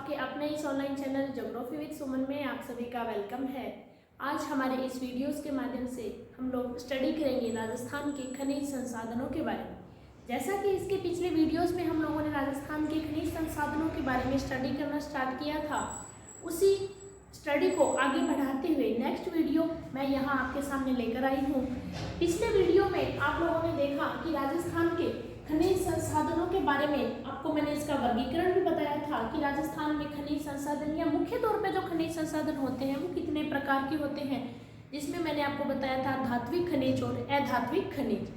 आपके अपने इस ऑनलाइन चैनल ज्योग्राफी विद सुमन में आप सभी का वेलकम है। आज हमारे इस वीडियोस के माध्यम से हम लोग स्टडी करेंगे राजस्थान के खनिज संसाधनों के बारे में। जैसा कि इसके पिछले वीडियोस में हम लोगों ने राजस्थान के खनिज संसाधनों के बारे में स्टडी करना स्टार्ट किया था, उसी स्टडी को आगे बढ़ाते हुए नेक्स्ट वीडियो मैं यहाँ आपके सामने लेकर आई हूँ। पिछले वीडियो में आप लोगों ने देखा कि राजस्थान के खनिज संसाधनों के बारे में आपको मैंने इसका वर्गीकरण भी बताया था कि राजस्थान में खनिज संसाधन या मुख्य तौर पे जो खनिज संसाधन होते हैं वो कितने प्रकार के होते हैं, जिसमें मैंने आपको बताया था धात्विक खनिज और अधात्विक खनिज।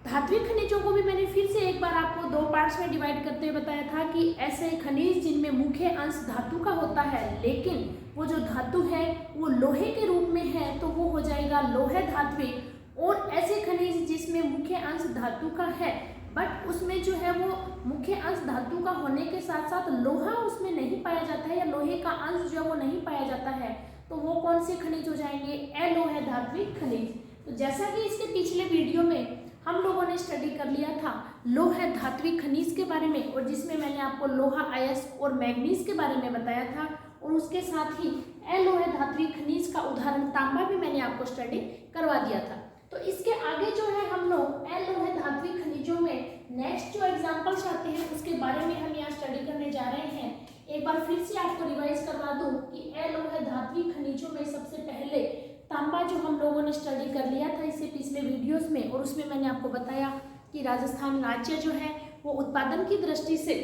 धात्विक खनिजों को भी मैंने फिर से एक बार आपको दो पार्ट्स में डिवाइड करते हुए बताया था कि ऐसे खनिज जिनमें मुख्य अंश धातु का होता है, लेकिन वो जो धातु है वो लोहे के रूप में है तो वो हो जाएगा लोहे धात्विक। और ऐसे खनिज जिसमें मुख्य अंश धातु का है बट उसमें जो है वो मुख्य अंश धातु का होने के साथ साथ लोहा उसमें नहीं पाया जाता है या लोहे का अंश जो है वो नहीं पाया जाता है, तो वो कौन से खनिज हो जाएंगे? अलोह धात्विक खनिज। तो जैसा कि इसके पिछले वीडियो में हम लोगों ने स्टडी कर लिया था लोह धात्विक खनिज के बारे में, और जिसमें मैंने आपको लोहा आयस्क और मैग्नीज के बारे में बताया था, और उसके साथ ही अलोह धात्विक खनिज का उदाहरण तांबा भी मैंने आपको स्टडी करवा दिया था। तो इसके आगे जो है हम लोग अलोह धात्विक खनिजों में नेक्स्ट जो एग्जांपल्स आते हैं उसके बारे में हम यहाँ स्टडी करने जा रहे हैं। एक बार फिर से आपको रिवाइज करवा दूं कि अलोह धात्विक खनिजों में सबसे पहले तांबा जो हम लोगों ने स्टडी कर लिया था इससे पिछले वीडियोस में, और उसमें मैंने आपको बताया कि राजस्थान राज्य जो है वो उत्पादन की दृष्टि से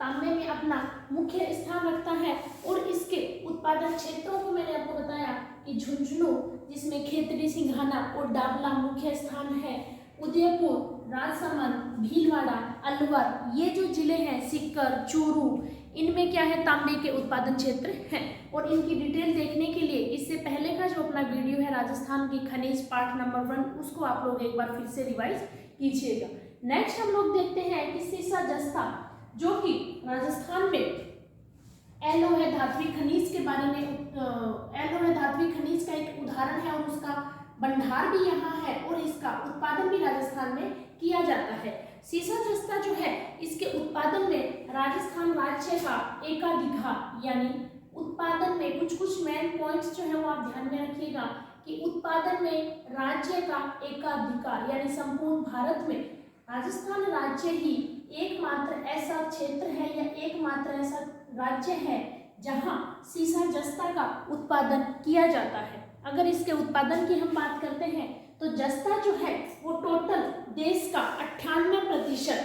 तांबे में अपना मुख्य स्थान रखता है। और इसके उत्पादन क्षेत्रों को मैंने आपको बताया कि झुंझुनू जिसमें खेतड़ी, सिंघाना और डाबला मुख्य स्थान है, उदयपुर, राजसमंद, भीलवाड़ा, अलवर, ये जो जिले हैं, सीकर, चूरू, इनमें क्या है? तांबे के उत्पादन क्षेत्र हैं। और इनकी डिटेल देखने के लिए इससे पहले का जो अपना वीडियो है राजस्थान की खनिज पार्ट नंबर 1, उसको आप लोग एक बार फिर से रिवाइज कीजिएगा। नेक्स्ट हम लोग देखते हैं कि सीसा जस्ता, जो कि राजस्थान में अलोह धात्विक खनिज के बारे में अलोह धात्विक खनिज का एक उदाहरण है और उसका भंडार भी यहाँ है और इसका उत्पादन भी राजस्थान में किया जाता है। सीसा जस्ता जो है इसके उत्पादन में राजस्थान राज्य का एकाधिकार, यानी उत्पादन में कुछ मेन पॉइंट्स जो है वो आप ध्यान में रखिएगा कि उत्पादन में राज्य का एकाधिकार, यानी संपूर्ण भारत में राजस्थान राज्य ही एकमात्र ऐसा क्षेत्र है या एकमात्र ऐसा राज्य है जहां सीसा जस्ता का उत्पादन किया जाता है। अगर इसके उत्पादन की हम बात करते हैं तो जस्ता जो है वो टोटल देश का 98%,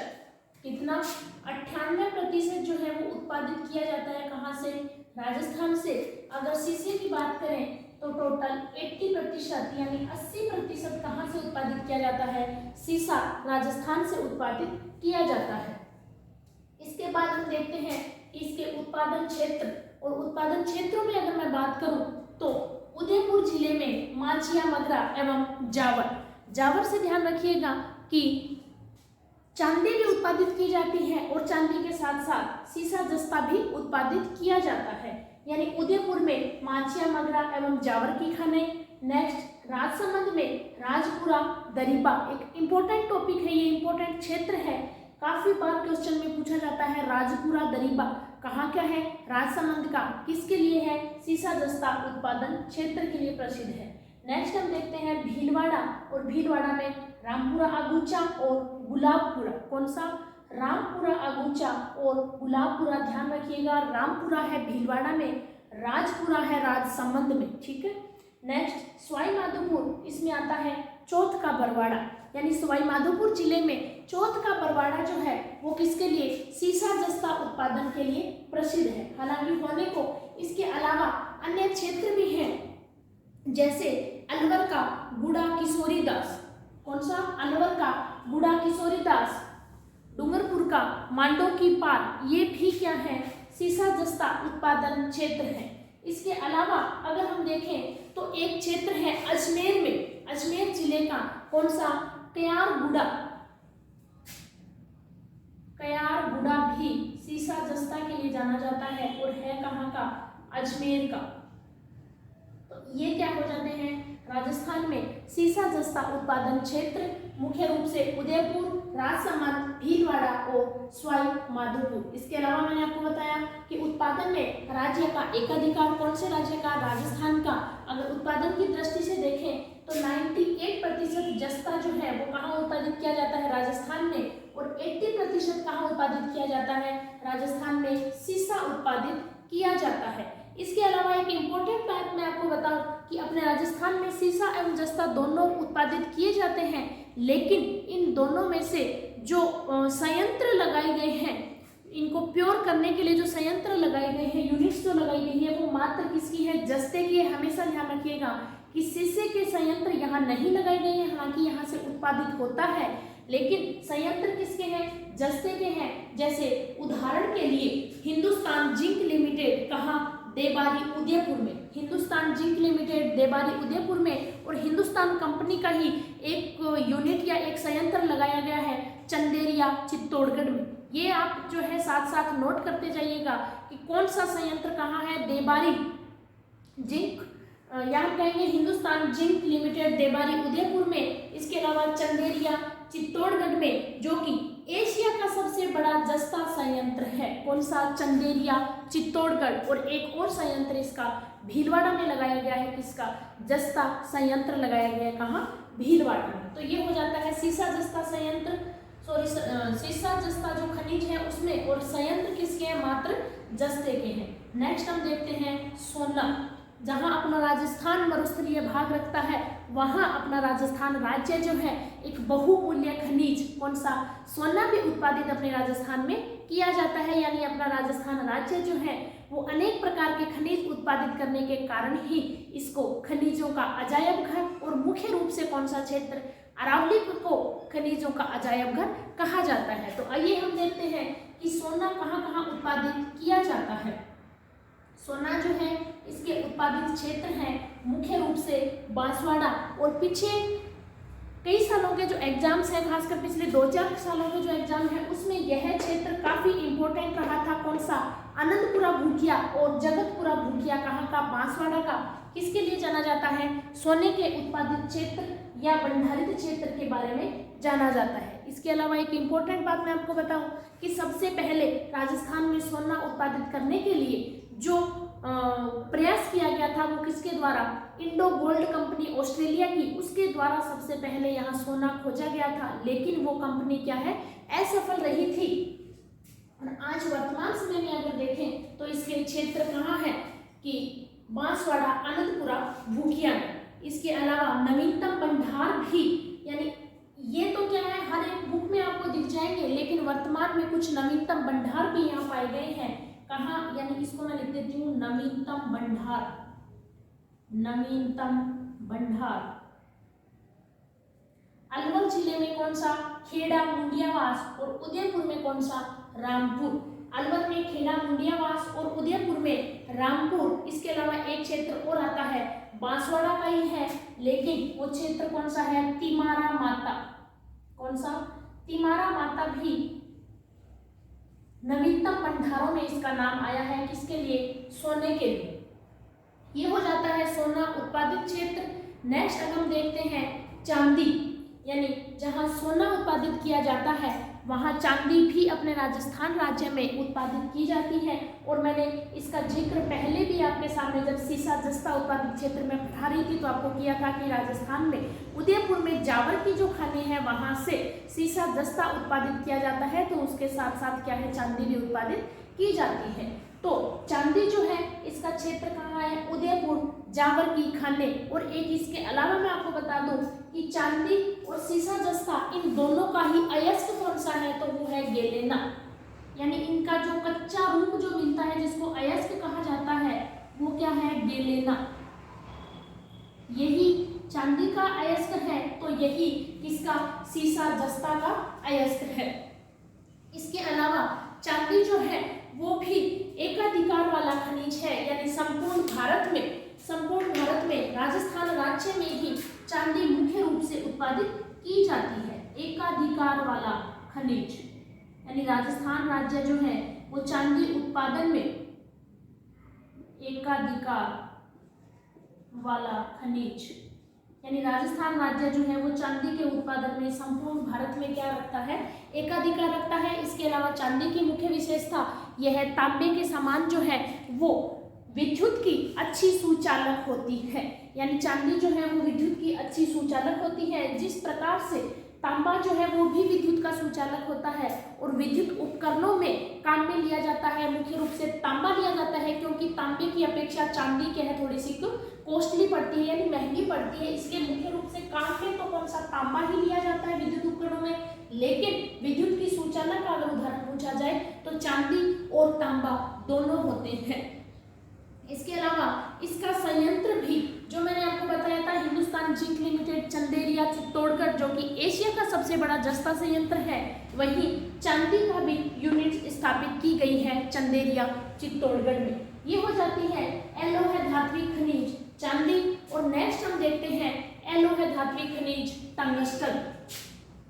कितना? 98% जो है वो उत्पादित किया जाता है। कहाँ से? राजस्थान से। अगर सीसे की बात करें तो टोटल 80% यानी 80% कहाँ से उत्पादित किया जाता है? सीसा राजस्थान से उत्पादित किया जाता है। इसके बाद हम देखते हैं इसके उत्पादन क्षेत्र, और उत्पादन क्षेत्रों में अगर मैं बात करूं तो उदयपुर जिले में माचिया, मगरा एवं जावर से ध्यान रखिएगा कि चांदी भी उत्पादित की जाती है और चांदी के साथ साथ सीसा जस्ता भी उत्पादित किया जाता है। यानी उदयपुर में माचिया, मगरा एवं जावर की खानें। नेक्स्ट राजसमंद में राजपुरा, दरीबा, एक इम्पोर्टेंट टॉपिक है, ये इम्पोर्टेंट क्षेत्र है, काफी बार क्वेश्चन में पूछा जाता है। राजपुरा, दरीबा कहाँ क्या है? राजसमंद का। किसके लिए है? सीसा जस्ता उत्पादन क्षेत्र के लिए प्रसिद्ध है। नेक्स्ट हम देखते हैं भीलवाड़ा, और भीलवाड़ा में रामपुरा अगुचा और गुलाबपुरा। कौन सा? रामपुरा अगुचा और गुलाबपुरा, ध्यान रखिएगा। रामपुरा है भीलवाड़ा में, राजपुरा है राजसमंद में, ठीक है। नेक्स्ट सवाई माधोपुर, इसमें आता है चौथ का बरवाड़ा, यानी सवाई माधोपुर जिले में चौथ का बरवाड़ा जो है वो किसके लिए? सीसा जस्ता उत्पादन के लिए प्रसिद्ध है। हालांकि होने को इसके अलावा अन्य क्षेत्र भी हैं, जैसे अलवर का गुड़ा किशोरी दास। कौन सा? अलवर का गुड़ा किशोरी दास, डूंगरपुर का मांडो की पार, ये भी क्या है? सीसा जस्ता उत्पादन क्षेत्र है। इसके अलावा अगर हम देखें तो एक क्षेत्र है अजमेर में, अजमेर जिले का कौन सा? कयारगुड़ा। कयारगुड़ा भी सीसा जस्ता के लिए जाना जाता है और है कहाँ का? अजमेर का। तो ये क्या हो जाते हैं? राजस्थान में सीसा जस्ता उत्पादन क्षेत्र मुख्य रूप से उदयपुर, राजसमंद, भीलवाड़ा और सवाई माधोपुर। इसके अलावा मैंने आपको बताया कि उत्पादन में राज्य का एकाधिकार कौन से राज्य का, राजस्थान का। अगर उत्पादन की दृष्टि से देखें तो 98% जस्ता जो है वो कहाँ उत्पादित किया जाता है, राजस्थान में, और 80% कहाँ उत्पादित किया जाता है, राजस्थान में सीसा उत्पादित किया जाता है। इसके अलावा एक इम्पोर्टेंट बात मैं आपको बताऊं कि अपने राजस्थान में सीसा एवं जस्ता दोनों उत्पादित किए जाते हैं, लेकिन इन दोनों में से जो संयंत्र लगाए गए हैं, इनको प्योर करने के लिए जो संयंत्र लगाए गए हैं, यूनिट्स जो लगाई गई है, वो मात्र किसकी है, जस्ते की है। हमेशा ध्यान रखिएगा कि सीसे के संयंत्र यहाँ नहीं लगाए गए हैं, हालांकि यहाँ से उत्पादित होता है, लेकिन संयंत्र किसके हैं, जस्ते के हैं। जैसे उदाहरण के लिए हिंदुस्तान जिंक लिमिटेड कहाँ, देबारी उदयपुर में, हिंदुस्तान जिंक लिमिटेड देबारी उदयपुर में, और हिंदुस्तान कंपनी का ही एक यूनिट या एक संयंत्र लगाया गया है चंदेरिया चित्तौड़गढ़ में। ये आप जो है साथ साथ नोट करते जाइएगा कि कौन सा संयंत्र कहाँ है, देबारी जिंक, यहाँ कहेंगे हिंदुस्तान जिंक लिमिटेड देबारी उदयपुर में। इसके अलावा चंदेरिया चित्तौड़गढ़ में, जो कि एशिया का सबसे बड़ा जस्ता संयंत्र है। कौन सा, चंदेरिया चित्तौड़गढ़। और एक और संयंत्र इसका भीलवाड़ा में लगाया गया है, किसका, जस्ता संयंत्र लगाया गया है, कहाँ, भीलवाड़ा में। तो ये हो जाता है सीसा जस्ता संयंत्र, सॉरी सीसा जस्ता जो खनिज है उसमें, और संयंत्र किसके हैं, मात्र जस्ते के हैं। नेक्स्ट हम देखते हैं सोना। जहाँ अपना राजस्थान मरुस्थलीय भाग रखता है, वहाँ अपना राजस्थान राज्य जो है एक बहुमूल्य खनिज, कौन सा, सोना भी उत्पादित अपने राजस्थान में किया जाता है। यानी अपना राजस्थान राज्य जो है वो अनेक प्रकार के खनिज उत्पादित करने के कारण ही इसको खनिजों का अजायब घर, और मुख्य रूप से कौन सा क्षेत्र, अरावली को खनिजों का अजायब घर कहा जाता है। तो आइए हम देखते हैं कि सोना कहाँ कहाँ उत्पादित किया जाता है। सोना जो है इसके उत्पादित क्षेत्र हैं मुख्य रूप से बांसवाड़ा, और पीछे कई सालों के जो एग्जाम्स हैं, खासकर पिछले 2-4 सालों के जो एग्जाम है उसमें यह क्षेत्र काफी इंपॉर्टेंट रहा था। कौन सा, आनंदपुरा भूटिया और जगतपुरा भूटिया, कहाँ का, बांसवाड़ा का। किसके लिए जाना जाता है, सोने के उत्पादित क्षेत्र या भंडारित क्षेत्र के बारे में जाना जाता है। इसके अलावा एक इम्पोर्टेंट बात मैं आपको बताऊं कि सबसे पहले राजस्थान में सोना उत्पादित करने के लिए जो प्रयास किया गया था वो किसके द्वारा, इंडो गोल्ड कंपनी ऑस्ट्रेलिया की, उसके द्वारा सबसे पहले यहाँ सोना खोजा गया था, लेकिन वो कंपनी क्या है, असफल रही थी। और आज वर्तमान समय में अगर देखें तो इसके क्षेत्र कहाँ है कि बांसवाड़ा, आनंदपुरा, भूटिया में। इसके अलावा नवीनतम भंडार भी, यानी ये तो क्या है, हर एक बुक में आपको दिख जाएंगे, लेकिन वर्तमान में कुछ नवीनतम भंडार भी यहाँ पाए गए हैं। कहाँ, यानी इसको मैं लिख देती हूँ नवीनतम भंडार, नवीनतम भंडार। अलवर जिले में कौन सा, खेड़ा मुंडियावास, और उदयपुर में कौन सा, रामपुर। अलवर में खेड़ा मुंडियावास और उदयपुर में रामपुर। इसके अलावा एक क्षेत्र और आता है, बांसवाड़ा का ही है, लेकिन वो क्षेत्र कौन सा है, तिमारा माता। कौन सा, तिमारा माता भी नवीनतम भंडारों में इसका नाम आया है। किसके लिए, सोने के लिए। ये हो जाता है सोना उत्पादित क्षेत्र। नेक्स्ट अगर हम देखते हैं चांदी, यानी जहां सोना उत्पादित किया जाता है वहां चांदी भी अपने राजस्थान राज्य में उत्पादित की जाती है। और मैंने इसका जिक्र पहले भी आपके सामने जब सीसा जस्ता उत्पादित क्षेत्र में पढ़ा रही थी तो आपको किया था कि राजस्थान में उदयपुर में जावर की जो खानें हैं वहां से सीसा जस्ता उत्पादित किया जाता है, तो उसके साथ साथ क्या है, चांदी भी उत्पादित की जाती है। तो चांदी जो है इसका क्षेत्र कहाँ है, उदयपुर, जावर की खानें। और एक इसके अलावा मैं आपको बता दूं कि चांदी और सीसा जस्ता इन दोनों का ही अयस्क कौन सा है, तो वो है गेलेना। यानी इनका जो कच्चा रूप जो मिलता है जिसको अयस्क कहा जाता है वो क्या है, गेलेना। यही चांदी का अयस्क है तो यही किसका, सीसा जस्ता का अयस्क है। इसके अलावा चांदी जो है वो भी एकाधिकार वाला खनिज है, यानी संपूर्ण भारत में राजस्थान राज्य में ही चांदी मुख्य रूप से उत्पादित की जाती है। एकाधिकार वाला खनिज, यानी राजस्थान राज्य जो है वो चांदी उत्पादन में एकाधिकार वाला खनिज, यानी राजस्थान राज्य जो है वो चांदी के उत्पादन में संपूर्ण भारत में क्या रखता है, एकाधिकार रखता है। इसके अलावा चांदी की मुख्य विशेषता यह है तांबे के समान जो है वो विद्युत की अच्छी सुचालक होती है। यानी चांदी जो है वो विद्युत की अच्छी सुचालक होती है। जिस प्रकार से तांबा जो है वो भी विद्युत का सुचालक होता है और विद्युत उपकरणों में काम में लिया जाता है, मुख्य रूप से तांबा लिया जाता है, क्योंकि तांबे की अपेक्षा चांदी क्या है, थोड़ी सी कॉस्टली पड़ती है यानी महंगी पड़ती है। इसलिए मुख्य रूप से काम में तो कौन सा, तांबा ही लिया जाता है विद्युत उपकरणों में। लेकिन विद्युत की सुचालक का अगर उदाहरण पूछा जाए तो चांदी और तांबा दोनों होते हैं। इसके अलावा इसका संयंत्र भी जो मैंने आपको बताया था, हिंदुस्तान जिंक लिमिटेड चंदेरिया चित्तौड़गढ़, जो कि एशिया का सबसे बड़ा जस्ता संयंत्र है, वहीं चांदी का भी यूनिट स्थापित की गई है चंदेरिया चित्तौड़गढ़ में। ये हो जाती है अलोह धात्विक खनिज चांदी। और नेक्स्ट हम देखते हैं अलोह धात्विक खनिज टंगस्टन।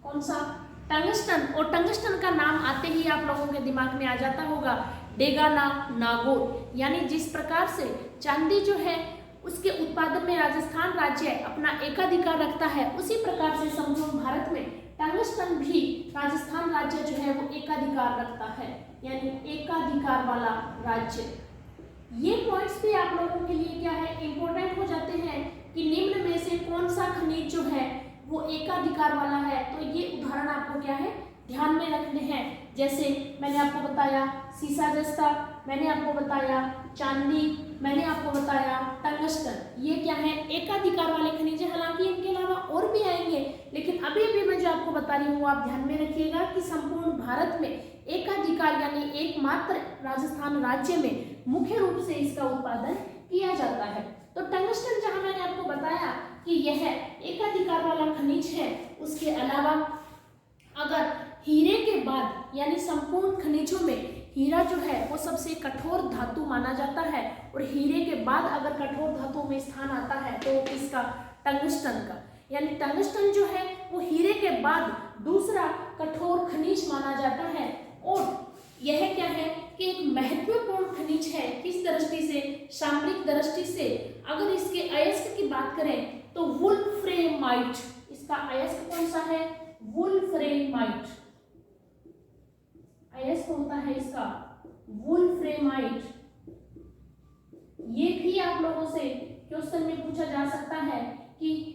कौन सा, टंगस्टन। और टंगस्टन का नाम आते ही आप लोगों के दिमाग में आ जाता होगा डेगाना नागौर। यानी जिस प्रकार से चांदी जो है उसके उत्पादन में राजस्थान राज्य अपना एकाधिकार रखता है, उसी प्रकार से संपूर्ण भारत में टंगस्टन भी राजस्थान राज्य जो है वो एकाधिकार रखता है, यानी एकाधिकार वाला राज्य। ये पॉइंट्स भी आप लोगों के लिए क्या है, इंपॉर्टेंट हो जाते हैं कि निम्न में से कौन सा खनिज जो है वो एकाधिकार वाला है। तो ये उदाहरण आपको क्या है, ध्यान में रखने हैं। जैसे मैंने आपको बताया सीसा जस्ता, मैंने आपको बताया चांदी, मैंने आपको बताया टंगस्टन। ये क्या है, एकाधिकार वाले खनिज हैं। हालांकि इनके अलावा और भी आएंगे, लेकिन अभी अभी मैं जो आपको बता रही हूँ आप ध्यान में रखिएगा कि संपूर्ण भारत में एकाधिकार यानी एकमात्र राजस्थान राज्य में मुख्य रूप से इसका उत्पादन किया जाता है। तो टंगस्टन जहां मैंने आपको बताया कि यह एकाधिकार वाला खनिज है, उसके अलावा अगर हीरे के बाद यानी संपूर्ण खनिजों में हीरा जो है वो सबसे कठोर धातु माना जाता है, और हीरे के बाद अगर कठोर धातु में स्थान आता है तो इसका टंगस्टन का, यानी टंगस्टन जो है वो हीरे के बाद दूसरा कठोर खनिज माना जाता है। और यह क्या है कि एक महत्वपूर्ण खनिज है। किस दृष्टि से, सामरिक दृष्टि से। अगर इसके अयस्क की बात करें तो वुल्फ्रेमाइट, इसका अयस्क कौन सा है, वुल्फ्रेमाइट। अयस्क होता है इसका वुल्फ्रेमाइट। ये भी आप लोगों से क्वेश्चन में पूछा जा सकता है कि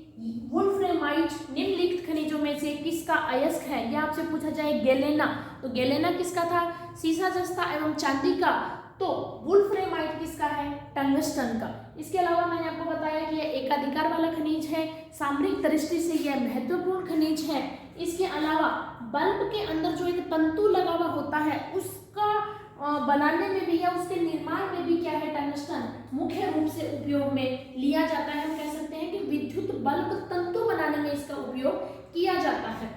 वुल्फ्रेमाइट निम्नलिखित खनिजों में से किसका अयस्क है। यह आपसे पूछा जाए गैलेना, तो गैलेना किसका था, सीसा जस्ता एवं चांदी का। तो वुल्फ्रेमाइट किसका है, टंगस्टन का। इसके अलावा मैंने आपको बताया कि यह एकाधिकार वाला खनिज है, सामरिक दृष्टि से यह महत्वपूर्ण खनिज है। इसके अलावा बल्ब के अंदर जो एक तंतु लगा हुआ होता है उसका बनाने में भी या उसके निर्माण में भी क्या है, टंगस्टन मुख्य रूप से उपयोग में लिया जाता है। हम कह सकते हैं कि विद्युत बल्ब तंतु बनाने में इसका उपयोग किया जाता है।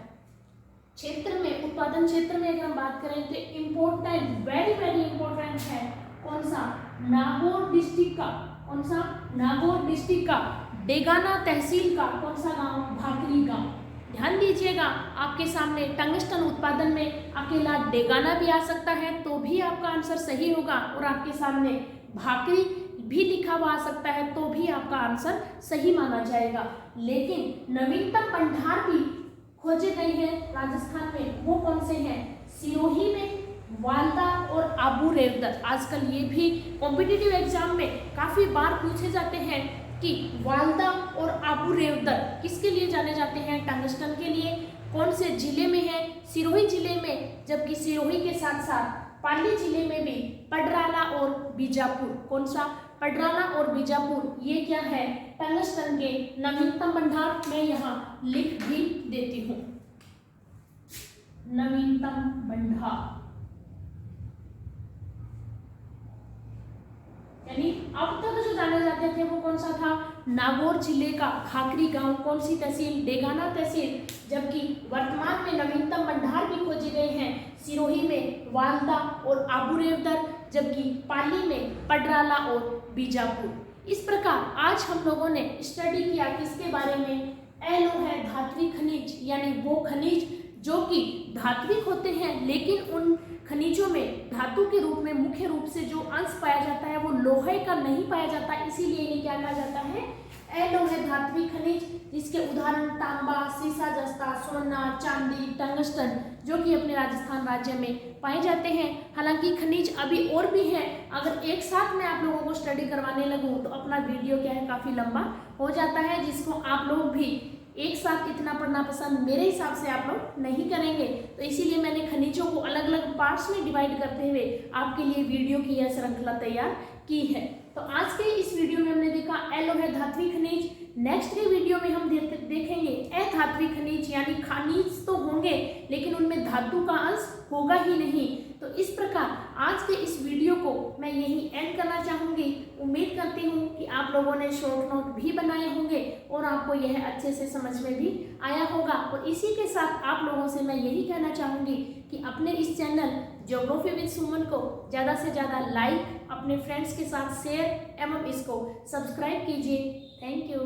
क्षेत्र में, उत्पादन क्षेत्र में अगर हम बात करें तो इम्पोर्टेंट, वेरी वेरी इंपॉर्टेंट है कौन सा, नागौर डिस्ट्रिक्ट का। कौन सा, नागौर डिस्ट्रिक्ट का डेगाना तहसील का कौन सा गांव, भाकरी गांव। ध्यान दीजिएगा आपके सामने टंगस्टन उत्पादन में अकेला डेगाना भी आ सकता है तो भी आपका आंसर सही होगा, और आपके सामने भाकरी भी लिखा हुआ आ सकता है तो भी आपका आंसर सही माना जाएगा। लेकिन नवीनतम भंडार भी खोजे गए हैं राजस्थान में, वो कौन से हैं, सिरोही में, वालदा और आबू रेवदर। आजकल ये भी कॉम्पिटिटिव एग्जाम में काफी बार पूछे जाते हैं कि वालदा और आबू रेवदर किसके लिए जाने जाते हैं, टंगस्टन के लिए। कौन से जिले में है, सिरोही जिले में, जबकि सिरोही के साथ साथ पाली जिले में भी पडराला और बीजापुर। कौन सा, पडराला और बीजापुर, ये क्या है, टंगस्टन के नवीनतम भंडार। मैं यहाँ लिख भी देती हूँ, नवीनतम भंडार। यानी अब तक जो जाने जाते थे वो कौन सा था, नागौर जिले का भाकरी गांव, कौन सी तहसील, डेगाना तहसील। जबकि वर्तमान में नवीनतम भंडार भी खोजे गए हैं सिरोही में, वालदा और आबू रेवदर, जबकि पाली में पडराला और बीजापुर। इस प्रकार आज हम लोगों ने स्टडी किया किसके बारे में, अलोह धात्विक खनिज, यानी वो खनिज जो कि धात्विक होते हैं लेकिन उन खनिजों में धातु के रूप में मुख्य रूप से जो अंश पाया जाता है वो लोहे का नहीं पाया जाता, इसीलिए इन्हें क्या कहा जाता है, अलोह धात्विक खनिज, जिसके उदाहरण तांबा, सीसा जस्ता, सोना, चांदी, टंगस्टन, जो कि अपने राजस्थान राज्य में पाए जाते हैं। हालांकि खनिज अभी और भी हैं, अगर एक साथ मैं आप लोगों को स्टडी करवाने लगूं तो अपना वीडियो क्या है काफ़ी लंबा हो जाता है, जिसको आप लोग भी एक साथ इतना पढ़ना पसंद मेरे हिसाब से आप लोग नहीं करेंगे। तो इसीलिए मैंने खनिजों को अलग अलग पार्ट्स में डिवाइड करते हुए आपके लिए वीडियो की यह श्रृंखला तैयार की है। तो आज के इस वीडियो में हमने देखा अलोह धात्विक खनिज। नेक्स्ट के वीडियो में हम देखेंगे अधात्विक खनिज, यानी खनिज तो होंगे लेकिन उनमें धातु का अंश होगा ही नहीं। तो इस प्रकार आज के इस वीडियो को मैं यहीं एंड करना चाहूँगी। उम्मीद करती हूँ कि आप लोगों ने शॉर्ट नोट भी बनाए होंगे और आपको यह अच्छे से समझ में भी आया होगा। और इसी के साथ आप लोगों से मैं यही कहना चाहूँगी कि अपने इस चैनल ज्योग्राफी विद सुमन को ज़्यादा से ज़्यादा लाइक, अपने फ्रेंड्स के साथ शेयर एवं इसको सब्सक्राइब कीजिए। Thank you.